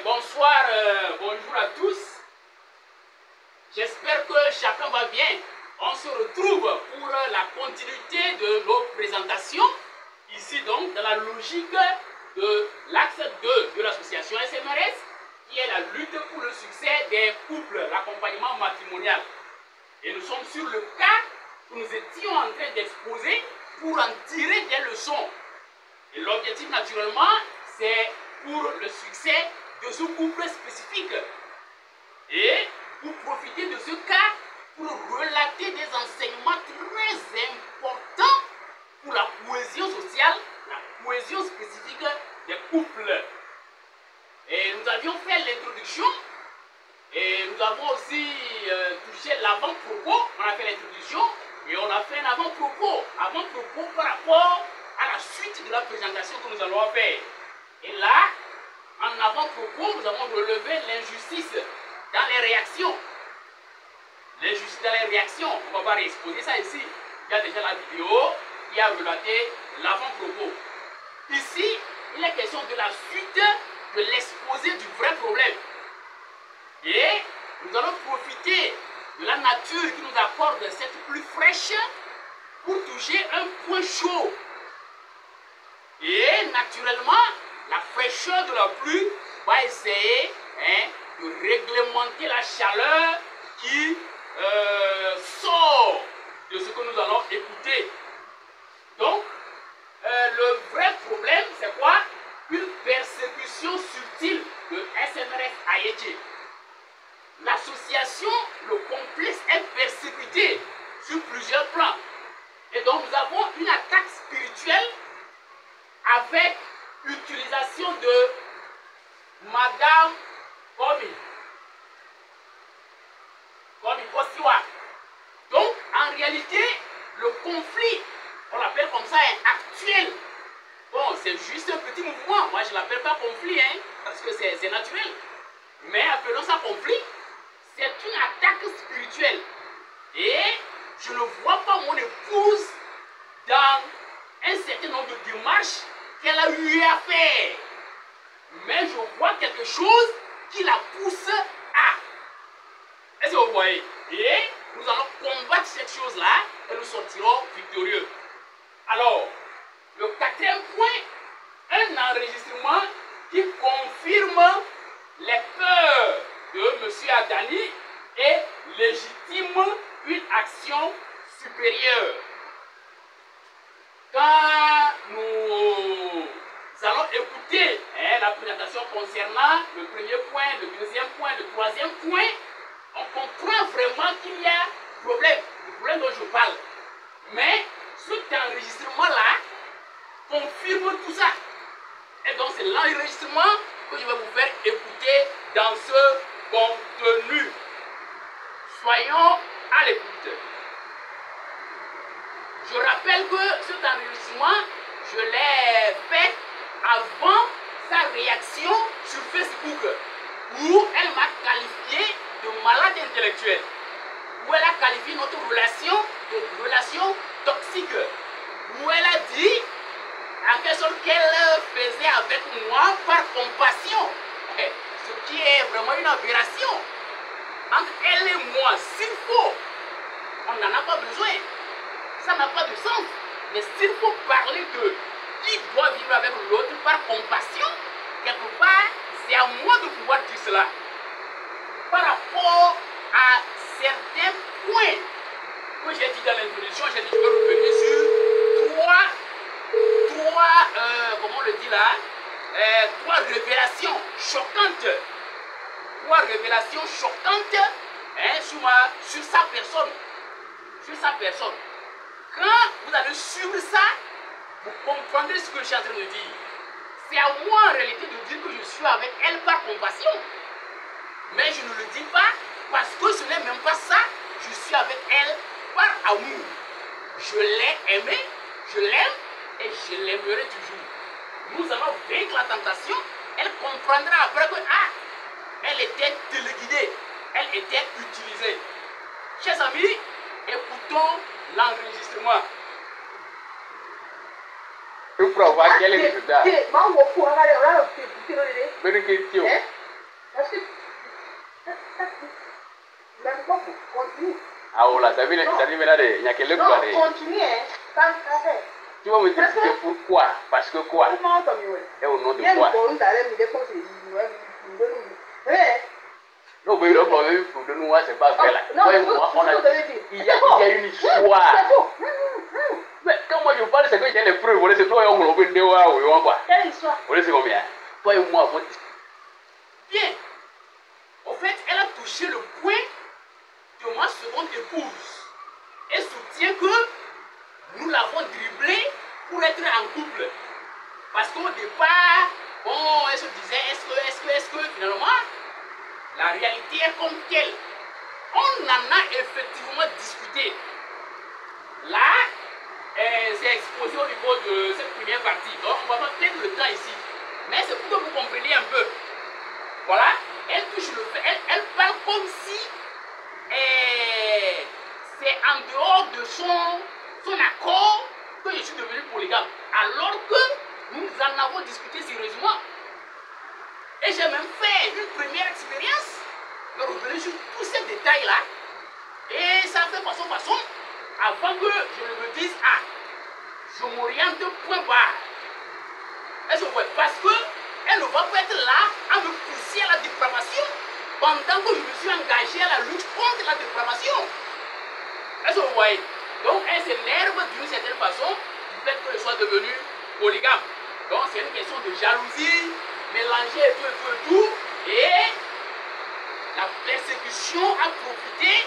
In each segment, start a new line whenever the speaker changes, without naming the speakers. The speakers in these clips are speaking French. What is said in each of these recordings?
Bonsoir, bonjour à tous. J'espère que chacun va bien. On se retrouve pour la continuité de nos présentations. Ici donc, dans la logique de l'axe 2 de l'association SMRS, qui est la lutte pour le succès des couples, l'accompagnement matrimonial. Et nous sommes sur le cas que nous étions en train d'exposer pour en tirer des leçons. Et l'objectif, naturellement, c'est pour le succès de ce couple spécifique. Et pour profiter de ce cas, pour relater des enseignements très importants pour la cohésion sociale, la cohésion spécifique des couples. Et nous avions fait l'introduction, et nous avons aussi touché l'avant-propos. On a fait l'introduction, et on a fait un avant-propos. Avant-propos par rapport à la suite de la présentation que nous allons faire. Et là, en avant-propos, nous avons relevé l'injustice dans les réactions. L'injustice dans les réactions, on ne va pas réexposer ça ici. Il y a déjà la vidéo qui a relaté l'avant-propos. Ici, il est question de la suite de l'exposé du vrai problème. Et nous allons profiter de la nature qui nous accorde cette pluie fraîche pour toucher un point chaud. Et naturellement, la fraîcheur de la pluie va essayer de réglementer la chaleur qui sort de ce que nous allons écouter. Donc, le vrai problème, c'est quoi? Une persécution subtile de SMRS Ayétié. L'association, le complexe est persécuté sur plusieurs plans. Et donc, nous avons une attaque spirituelle avec utilisation de Madame Komi Kosiwa. Donc, en réalité, le conflit, on l'appelle comme ça, actuel. Bon, c'est juste un petit mouvement. Moi, je ne l'appelle pas conflit, parce que c'est naturel. Mais appelons ça conflit. C'est une attaque spirituelle. Et je ne vois pas mon épouse dans un certain nombre de démarches qu'elle a eu à faire. Mais je vois quelque chose qui la pousse à. Est-ce que vous voyez? Et nous allons combattre cette chose-là et nous sortirons victorieux. Alors, le quatrième point, un enregistrement qui confirme les peurs de M. Adani et légitime une action supérieure. Quand nous allons écouter la présentation concernant le premier point, le deuxième point, le troisième point, on comprend vraiment qu'il y a problème, le problème dont je parle. Mais cet enregistrement-là confirme tout ça. Et donc c'est l'enregistrement que je vais vous faire écouter dans ce contenu. Soyons à l'écoute. Je rappelle que cet enregistrement, je l'ai fait avant sa réaction sur Facebook, où elle m'a qualifié de malade intellectuelle, où elle a qualifié notre relation de relation toxique, où elle a dit en quelque sorte qu'elle faisait avec moi par compassion, ce qui est vraiment une aberration. Entre elle et moi, s'il faut, on n'en a pas besoin. Ça n'a pas de sens. Mais s'il faut parler de qui doit vivre avec l'autre par compassion, quelque part, c'est à moi de pouvoir dire cela. Par rapport à certains points que j'ai dit dans l'introduction, j'ai dit que je vais revenir sur comment on le dit là, trois révélations choquantes. Trois révélations choquantes sur sa personne. Sur sa personne. Quand vous allez suivre ça, vous comprendrez ce que je suis en train de dire. C'est à moi en réalité de dire que je suis avec elle par compassion. Mais je ne le dis pas parce que ce n'est même pas ça. Je suis avec elle par amour. Je l'ai aimée, je l'aime et je l'aimerai toujours. Nous allons vaincre la tentation. Elle comprendra après que elle était téléguidée, elle était utilisée. Chers amis, écoutons l'enregistrement.
Pour avoir quel résultat? Ah, voilà, ça dit maintenant, il n'y a que le quoi.
Non, continue, hein.
Tu vas me dire pourquoi? Parce que quoi? Et au nom de quoi? Non, mais le problème pour de nous, c'est pas vrai là. Toi et moi, on a dit, il y a une histoire. Mais quand moi je parle, c'est que j'ai les preuves. C'est toi et moi, on va quoi?
Quelle histoire?
C'est combien? Toi et moi, on
Bien. En fait, elle a touché le point de ma seconde épouse. Elle soutient que nous l'avons dribblée pour être en couple. Parce qu'au départ, bon, elle se disait, est-ce que, finalement, la réalité est comme telle. On en a effectivement discuté. Là, c'est exposé au niveau de cette première partie. Donc, on va pas perdre le temps ici. Mais c'est pour que vous compreniez un peu. Voilà, elle touche le fait. Elle parle comme si c'est en dehors de son accord que je suis devenu polygame. Alors que nous en avons discuté sérieusement. Et j'ai même fait une première expérience de revenir sur tous ces détails-là. Et ça fait façon, avant que je ne me dise, ah, je m'oriente point barre. Est-ce que vous voyez? Parce qu'elle ne va pas être là à me pousser à la dépravation pendant que je me suis engagé à la lutte contre la dépravation. Est-ce que vous voyez? Donc elle s'énerve d'une certaine façon du fait que je sois devenu polygame. Donc c'est une question de jalousie, mélangée et tout. Et la persécution a profité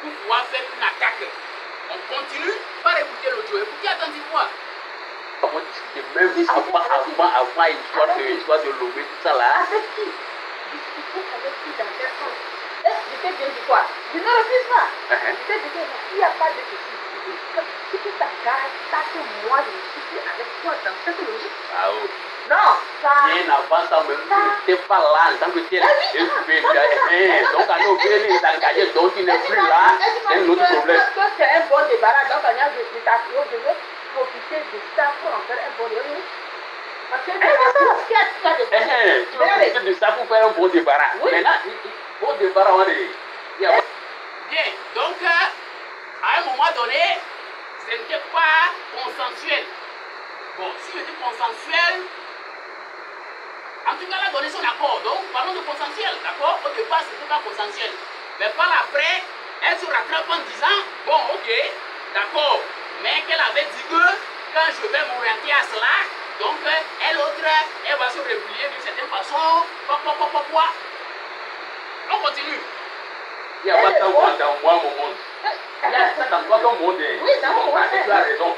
pour pouvoir faire une attaque. On continue par écouter l'audio. Écoutez attentivement.
Même avant l'histoire de Lomé, tout ça là.
Avec qui? Discuter avec qui dans quel sens? Je t'ai bien dit quoi? Je ne refuse pas. Je t'ai dit qu'il n'y a pas de ceci. Si tu t'engages, sache que moi je suis avec toi dans cette logique.
Ah oui.
Non, ça.
Bien avant ça, même tu n'étais pas là en tant que tel. Donc à nos pays, les engagés, donc tu n'es plus là. C'est un autre problème.
C'est un bon débarras. Donc je t'assure, je veux profiter de ça pour en faire un bon débarras. Parce que
tu veux profiter de ça pour faire un bon débarras. Maintenant, bon débarras, on est.
Bien, donc à un moment donné, ce n'était pas consensuel. Bon, si je dis consensuel, en tout cas, elle a donné son accord. Donc, parlons de consensuel, d'accord? Au départ, ce n'était pas consensuel. Mais par après, elle se rattrape en disant, bon, ok, d'accord, mais qu'elle avait dit que quand je vais m'orienter à cela, donc elle autre, elle va se replier d'une certaine façon. On continue.
Il n'y a pas ça dans moi, mon monde. Il y a ça dans toi, ton monde.
Oui, dans mon monde.
Tu as raison.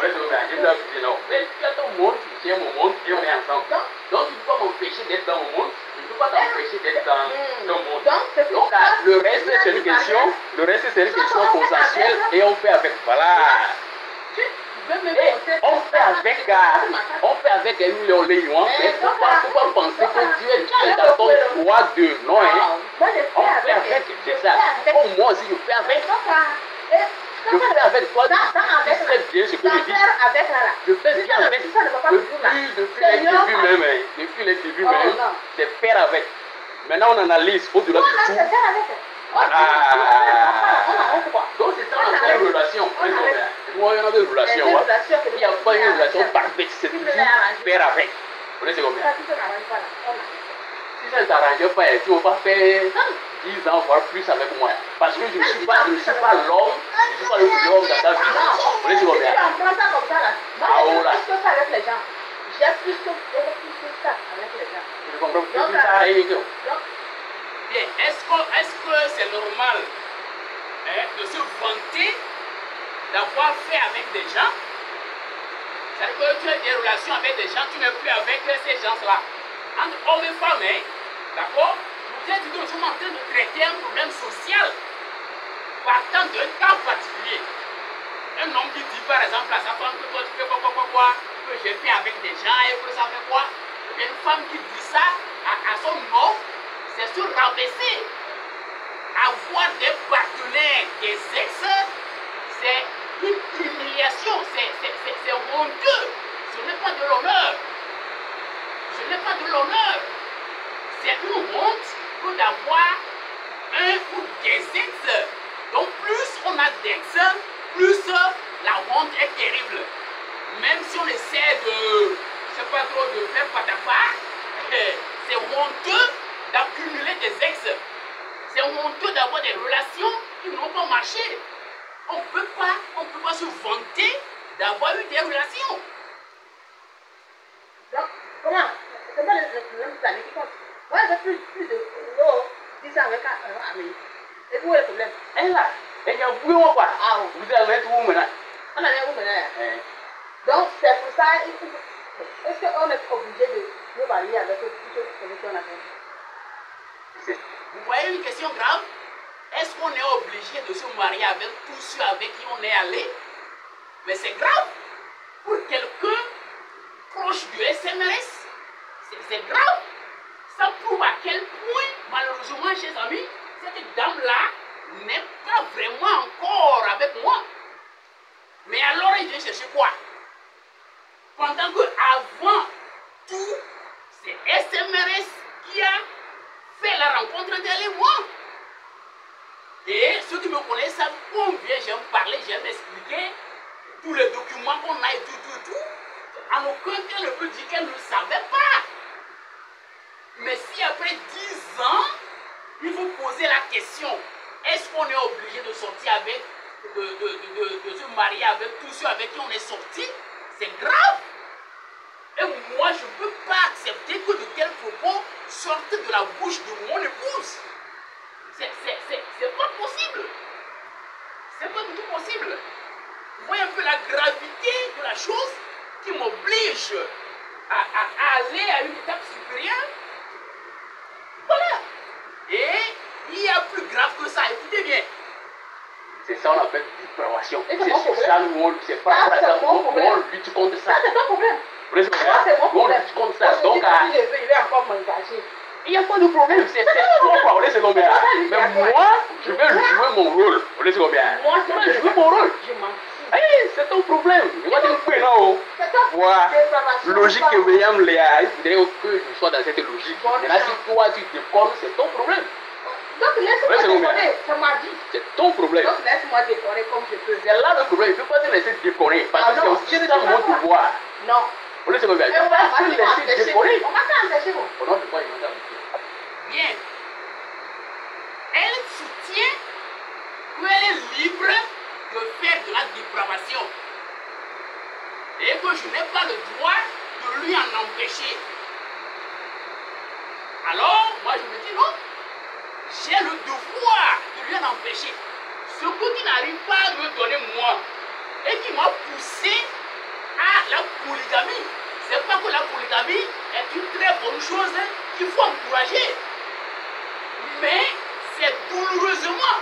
Ouais, je vais non. Mais tu as ton monde, tu tiens mon monde et on est ensemble. Donc, tu ne peux pas m'empêcher d'être dans mon monde. Je ne peux pas t'empêcher d'être dans ton monde. Donc, le reste, c'est une question. Le reste, c'est une question consensuelle et on fait avec. Voilà. Et on fait avec un million de yuan. Mais il ne faut pas penser que tu es dans ton droit de non. On fait avec, c'est ça. Oh, moi aussi, je fais avec. Je fais avec toi, tu sais bien ce que je dis. Je fais bien avec. Depuis les débuts même, c'est faire avec. Maintenant, on analyse au-delà de tout. Voilà. Donc, c'est ça, on fait une relation. Moi, il y en a des relations. Il n'y a pas une relation parfaite, c'est toujours faire avec. Vous voyez, c'est combien? Si ça ne t'arrange pas, tu ne vas pas faire 10 ans, voire plus avec moi. Parce que je ne suis pas l'homme, je ne suis pas le plus homme dans ta vie. Vous voyez, c'est combien? Ah, voilà.
J'ai plus que ça avec les gens.
Je comprends plus ça avec eux.
Bien, est-ce que c'est normal de se vanter d'avoir fait avec des gens? C'est-à-dire que tu as des relations avec des gens, tu n'es plus avec ces gens-là. Entre hommes et femmes, d'accord? Vous êtes dit que nous sommes en train de traiter un problème social partant d'un cas particulier. Un homme qui dit par exemple à sa femme que toi tu fais quoi, que j'ai fait avec des gens et que ça fait quoi? Et une femme qui dit ça à son homme, c'est se rabaisser. Avoir des partenaires, des ex, c'est une humiliation, c'est honteux. Ce n'est pas de l'honneur. Ce n'est pas de l'honneur. C'est une honte que d'avoir un ou des ex Donc plus on a d'ex, plus la honte est terrible. Même si on essaie de, je sais pas trop, de faire patapar, c'est honteux d'accumuler des ex. C'est honteux d'avoir des relations qui n'ont pas marché. On ne peut pas se vanter d'avoir eu des relations.
Donc, comment? C'est pas le problème de qui compte. Moi, j'ai plus de 10 ans avec Amélie. Et où est le problème?
Elle est là. Elle a boué moi quoi.
Ah,
Vous avez tout maintenant.
on a rien où maintenant. Donc, c'est pour ça, est-ce qu'on est obligé de nous marier avec toutes ces qu'on a fait?
Vous voyez une question grave? Est-ce qu'on est obligé de se marier avec tous ceux avec qui on est allé? Mais c'est grave. Pour quelqu'un proche du SMRS, c'est grave. Ça prouve à quel point, malheureusement, chers amis, cette dame-là n'est pas vraiment encore avec moi. Mais alors, il vient chercher quoi? Pendant que avant tout, c'est SMRS qui a fait la rencontre entre elle et moi. Et ceux qui me connaissent savent combien j'aime parler, j'aime expliquer tous les documents qu'on a et tout. En aucun cas, elle ne peut dire qu'elle ne savait pas. Mais si après 10 ans, il faut poser la question, est-ce qu'on est obligé de sortir avec, de se marier avec tous ceux avec qui on est sorti? C'est grave. Et moi, je ne peux pas accepter que de tels propos sortent de la bouche de mon épouse. C'est pas possible. C'est pas du tout possible. Vous voyez un peu la gravité de la chose qui m'oblige à aller à une étape supérieure. Voilà. Et il y a plus grave que ça. Écoutez bien.
C'est ça on appelle dépravation.
Et
C'est
c'est mon
sur
problème.
ça nous c'est pas
Ça,
pour
c'est
ça
mon problème.
on lutte contre ça.
Ça, c'est ton problème.
Vous laissez
Ça, c'est mon
on
problème.
lutte contre ça.
Parce que
Donc,
si je vais encore m'engager.
il n'y a pas de problème, c'est toi quoi, on laisse combien. Mais moi, je vais jouer mon rôle. On laisse combien.
Moi,
Je vais jouer mon rôle.
Je m'en fous.
Hey, c'est ton problème. Je vais te couper non.
C'est ta
Voilà.
dépravation.
Logique que William Léa, il faudrait que je sois dans cette logique. Maintenant, si toi tu déconnes, c'est ton problème.
Donc laisse-moi décorer, ça m'a dit.
C'est ton problème.
Donc laisse-moi décorer comme je peux.
C'est là le problème. Il ne faut pas te laisser déconner. Parce que c'est aussi ça mon devoir.
Non.
On laisse combien. Il ne faut pas te laisser déconner.
On va t'empêcher vous.
Au nom de quoi il m'a dit.
Bien. Elle soutient qu'elle est libre de faire de la dépravation. Et que je n'ai pas le droit de lui en empêcher. Alors, moi je me dis non. J'ai le devoir de lui en empêcher. Ce que tu n'arrives pas à me donner moi et qui m'a poussé à la polygamie. C'est pas que la polygamie est une très bonne chose qu'il faut encourager. Mais c'est douloureusement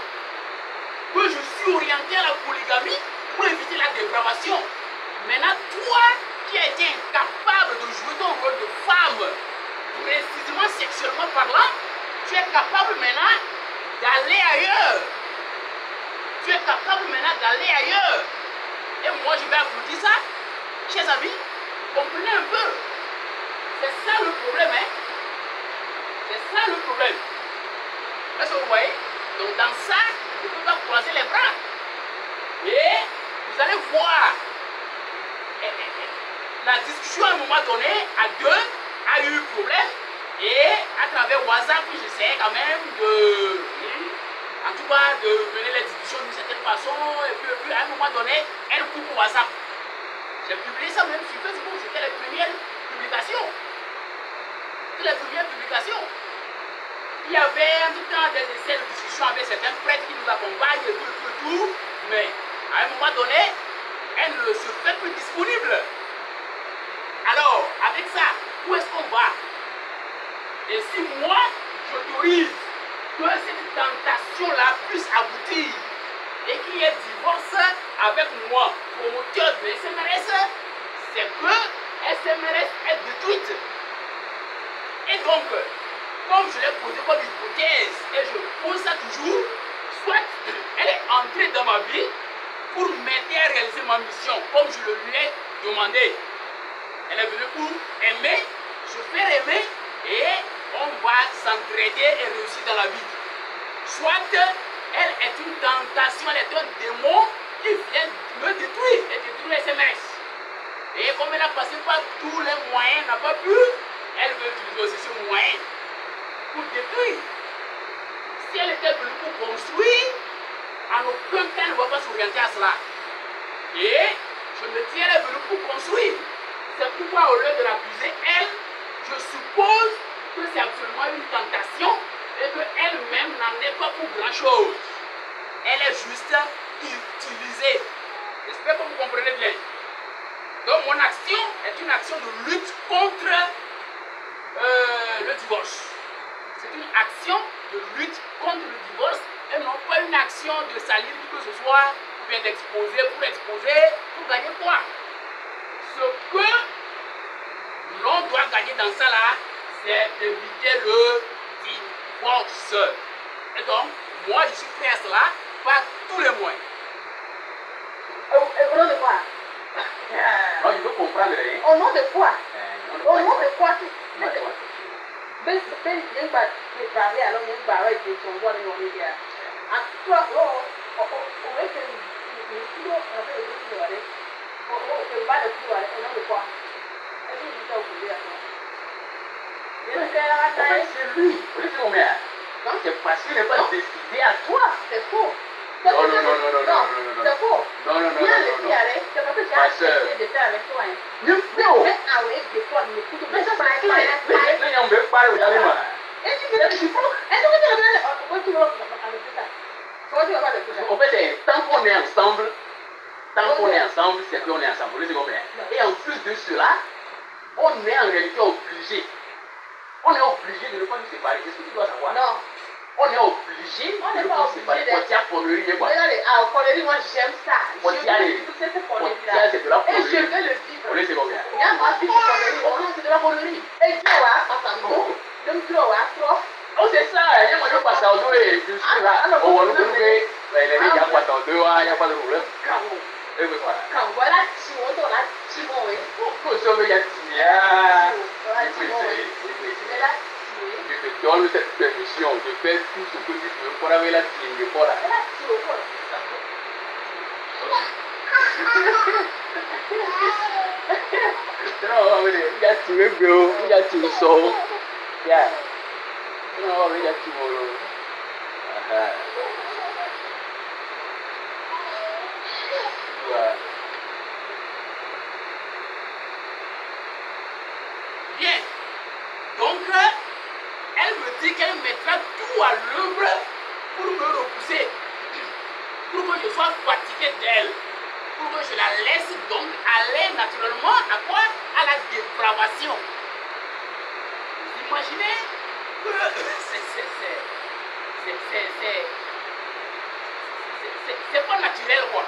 que je suis orienté à la polygamie pour éviter la dépravation. Maintenant, toi qui as été incapable de jouer ton rôle de femme, précisément sexuellement parlant, tu es capable maintenant d'aller ailleurs. Tu es capable maintenant d'aller ailleurs. Et moi, je vais applaudir ça. Chers amis, comprenez un peu. C'est ça le problème, hein. C'est ça le problème. Est-ce que vous voyez? Donc dans ça, on ne peut pas croiser les bras. Et vous allez voir, la discussion à un moment donné, à deux, a eu problème. Et à travers WhatsApp, j'essayais quand même en tout cas, de mener les discussions d'une certaine façon. Et puis à un moment donné, elle coupe WhatsApp. J'ai publié ça même sur Facebook. C'était les premières publications. C'était les premières publications. Il y avait en tout temps des essais de discussion avec certains prêtres qui nous accompagnent et tout. Mais à un moment donné, elle ne se fait plus disponible. Alors, avec ça, où est-ce qu'on va? Et si moi, j'autorise que cette tentation-là puisse aboutir et qu'il y ait divorce avec moi, promoteur de SMRS, c'est que SMRS est détruite. Et donc, comme je l'ai posé comme hypothèse, et je pose ça toujours, soit elle est entrée dans ma vie pour m'aider à réaliser ma mission, comme je le lui ai demandé. Elle est venue pour aimer, se faire aimer, et on va s'entraider et réussir dans la vie. Soit elle est une tentation, elle est un démon qui vient me détruire et détruire SMS. Et comme elle a passé par tous les moyens, n'a pas pu, elle veut utiliser aussi ce moyen pour détruire. Si elle était venue pour construire, en aucun cas elle ne va pas s'orienter à cela. Et je me dis, elle est venue pour construire. C'est pourquoi au lieu de l'accuser, elle, je suppose que c'est absolument une tentation et qu'elle-même n'en est pas pour grand-chose. Elle est juste utilisée. J'espère que vous comprenez bien. Donc mon action est une action de lutte contre le divorce. C'est une action de lutte contre le divorce et non pas une action de salir qui que ce soit, bien d'exposer, pour gagner quoi? Ce que l'on doit gagner dans ça là, c'est d'éviter le divorce. Et donc, moi je suis prêt à cela par tous les moyens.
Au nom de quoi?
Non, je veux comprendre rien.
Au nom de quoi? Au nom de quoi? Ben, il va te parler alors, il va avec des sons, voir les noms de gars. Toi, on est que nous avec les autres, on va le coup, au nom de quoi? Est-ce que vous avez oublié à toi?
C'est lui. Vous savez combien? C'est parce qu'il n'est pas décidé à toi.
C'est faux.
Non, c'est faux.
Non. C'est parce que j'ai accepté de faire avec toi.
Mais
avec des fois, mais ça c'est
clair. Mais on veut parler, vous allez voir. En fait, tant qu'on est ensemble, c'est qu'on est ensemble. Vous savez combien? Et en plus de cela, on est en réalité obligé. On est obligé de ne pas nous séparer. Est-ce que tu dois savoir?
Non.
On est obligé de ne pas nous séparer.
Connerie, moi j'aime ça.
C'est de la connerie.
Et je vais le vivre.
Vous savez combien?
C'est de la connerie. Et Dieu
oh, c'est ça, il y a un passé en deux et je suis là. On va nous trouver. Il y a pas en deux, il n'y a pas de problème. Et voilà.
Quand voilà, tu vois, là, tu vois, oui.
Pour sauver la tia. Je te donne cette permission de faire tout ce que tu veux pour avoir la tia. Voilà. Non, il y a tout le bureau, il y a tout le son. Yeah. Non, il y a tout le monde.
Bien. Donc, elle me dit qu'elle mettra tout à l'œuvre pour me repousser. Pour que je sois fatigué d'elle. Pour que je la laisse donc aller naturellement à quoi? À la dépravation. Vous imaginez que c'est pas naturel quoi.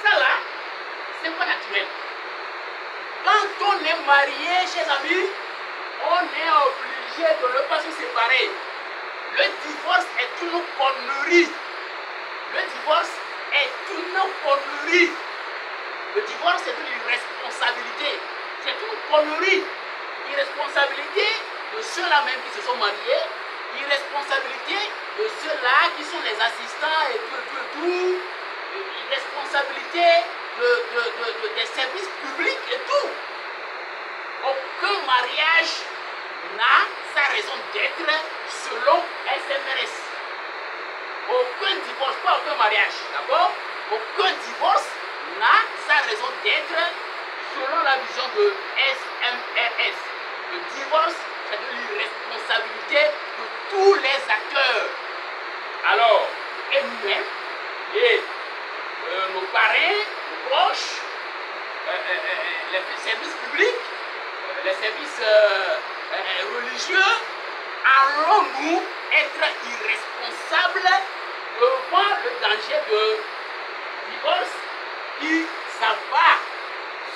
Ça là, c'est pas naturel. Quand on est marié, chers amis, on est obligé de ne pas se séparer. Le divorce est une connerie. Le divorce est une connerie. Le divorce est une irresponsabilité. C'est une connerie. Irresponsabilité de ceux-là même qui se sont mariés. Irresponsabilité de ceux-là qui sont les assistants et tout. Irresponsabilité des services publics et tout. Aucun mariage n'a sa raison d'être selon SMRS. Aucun divorce, pas aucun mariage, d'accord? Aucun divorce n'a sa raison d'être selon la vision de SMRS. Le divorce, c'est de l'irresponsabilité de tous les acteurs. Alors, et nous-mêmes, et nos parrains, nos proches, les services publics, les services religieux, allons-nous être irresponsables devant le danger de divorce qui s'abat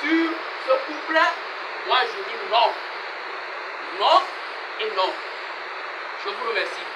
sur ce couple? Moi je dis non. Non et non. Je vous remercie.